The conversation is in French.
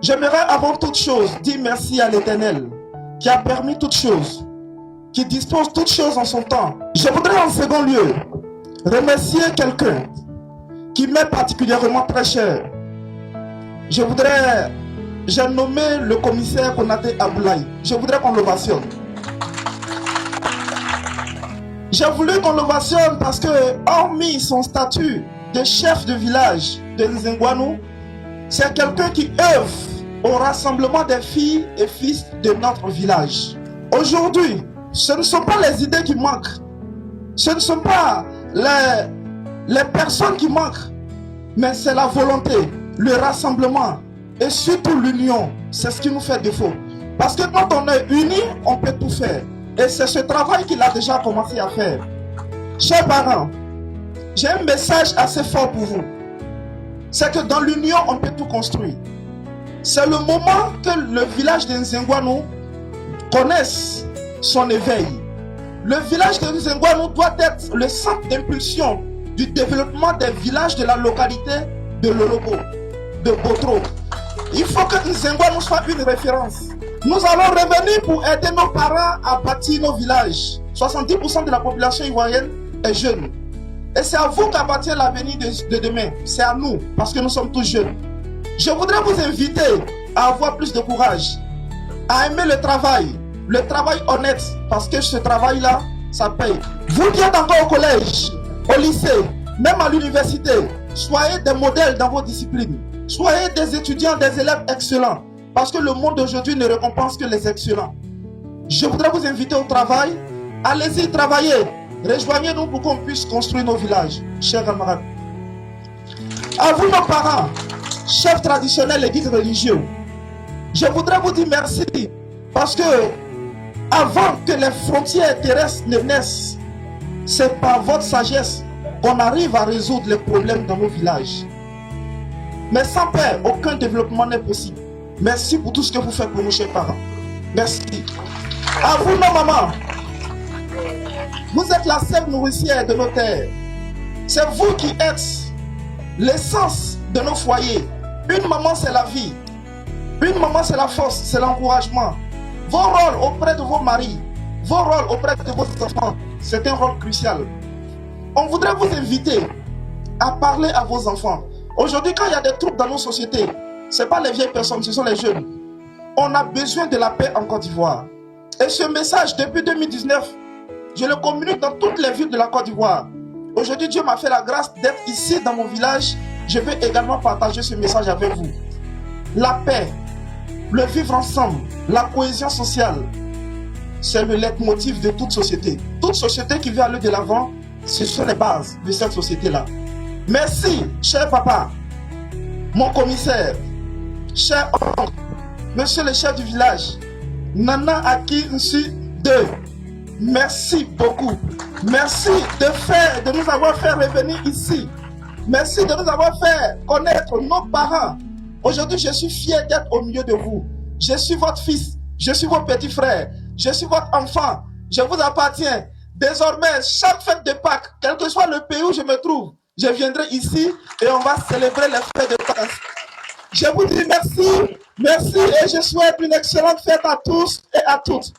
J'aimerais avant toute chose dire merci à l'Éternel qui a permis toutes choses, qui dispose toutes choses en son temps. Je voudrais en second lieu remercier quelqu'un qui m'est particulièrement très cher. J'ai nommé le commissaire Konaté Aboulaye. Je voudrais qu'on l'ovationne. J'ai voulu qu'on l'ovationne parce que, hormis son statut de chef de village de Nzengwanou, c'est quelqu'un qui œuvre au rassemblement des filles et fils de notre village. Aujourd'hui, ce ne sont pas les idées qui manquent, ce ne sont pas les personnes qui manquent, mais c'est la volonté, le rassemblement et surtout l'union. C'est ce qui nous fait défaut. Parce que quand on est unis, on peut tout faire. Et c'est ce travail qu'il a déjà commencé à faire. Chers parents, j'ai un message assez fort pour vous. C'est que dans l'union, on peut tout construire. C'est le moment que le village de Nzengwanou connaisse son éveil. Le village de Nzengwanou doit être le centre d'impulsion du développement des villages de la localité de Lolobo, de Botro. Il faut que Nzengwanou soit une référence. Nous allons revenir pour aider nos parents à bâtir nos villages. 70% de la population ivoirienne est jeune. Et c'est à vous qu'appartient l'avenir de demain. C'est à nous, parce que nous sommes tous jeunes. Je voudrais vous inviter à avoir plus de courage, à aimer le travail honnête, parce que ce travail-là, ça paye. Vous qui êtes encore au collège, au lycée, même à l'université, soyez des modèles dans vos disciplines. Soyez des étudiants, des élèves excellents, parce que le monde d'aujourd'hui ne récompense que les excellents. Je voudrais vous inviter au travail. Allez-y travailler. Rejoignez-nous pour qu'on puisse construire nos villages, chers camarades. À vous, nos parents, chefs traditionnels et guides religieux, je voudrais vous dire merci, parce que avant que les frontières terrestres ne naissent, c'est par votre sagesse qu'on arrive à résoudre les problèmes dans nos villages. Mais sans paix, aucun développement n'est possible. Merci pour tout ce que vous faites pour nous, chers parents. Merci. À vous, nos mamans, vous êtes la sève nourricière de nos terres. C'est vous qui êtes l'essence de nos foyers. Une maman, c'est la vie. Une maman, c'est la force, c'est l'encouragement. Vos rôles auprès de vos maris, vos rôles auprès de vos enfants, c'est un rôle crucial. On voudrait vous inviter à parler à vos enfants. Aujourd'hui, quand il y a des troubles dans nos sociétés, ce n'est pas les vieilles personnes, ce sont les jeunes. On a besoin de la paix en Côte d'Ivoire. Et ce message, depuis 2019, je le communique dans toutes les villes de la Côte d'Ivoire. Aujourd'hui, Dieu m'a fait la grâce d'être ici dans mon village. Je vais également partager ce message avec vous. La paix, le vivre ensemble, la cohésion sociale, c'est le leitmotiv de toute société. Toute société qui veut aller de l'avant, ce sont les bases de cette société-là. Merci, cher papa, mon commissaire, cher oncle, monsieur le chef du village, Nana Aki Nsi 2. Merci beaucoup. Merci de nous avoir fait revenir ici. Merci de nous avoir fait connaître nos parents. Aujourd'hui, je suis fier d'être au milieu de vous. Je suis votre fils. Je suis votre petit frère. Je suis votre enfant. Je vous appartiens. Désormais, chaque fête de Pâques, quel que soit le pays où je me trouve, je viendrai ici et on va célébrer les fêtes de Pâques. Je vous dis merci, merci et je souhaite une excellente fête à tous et à toutes.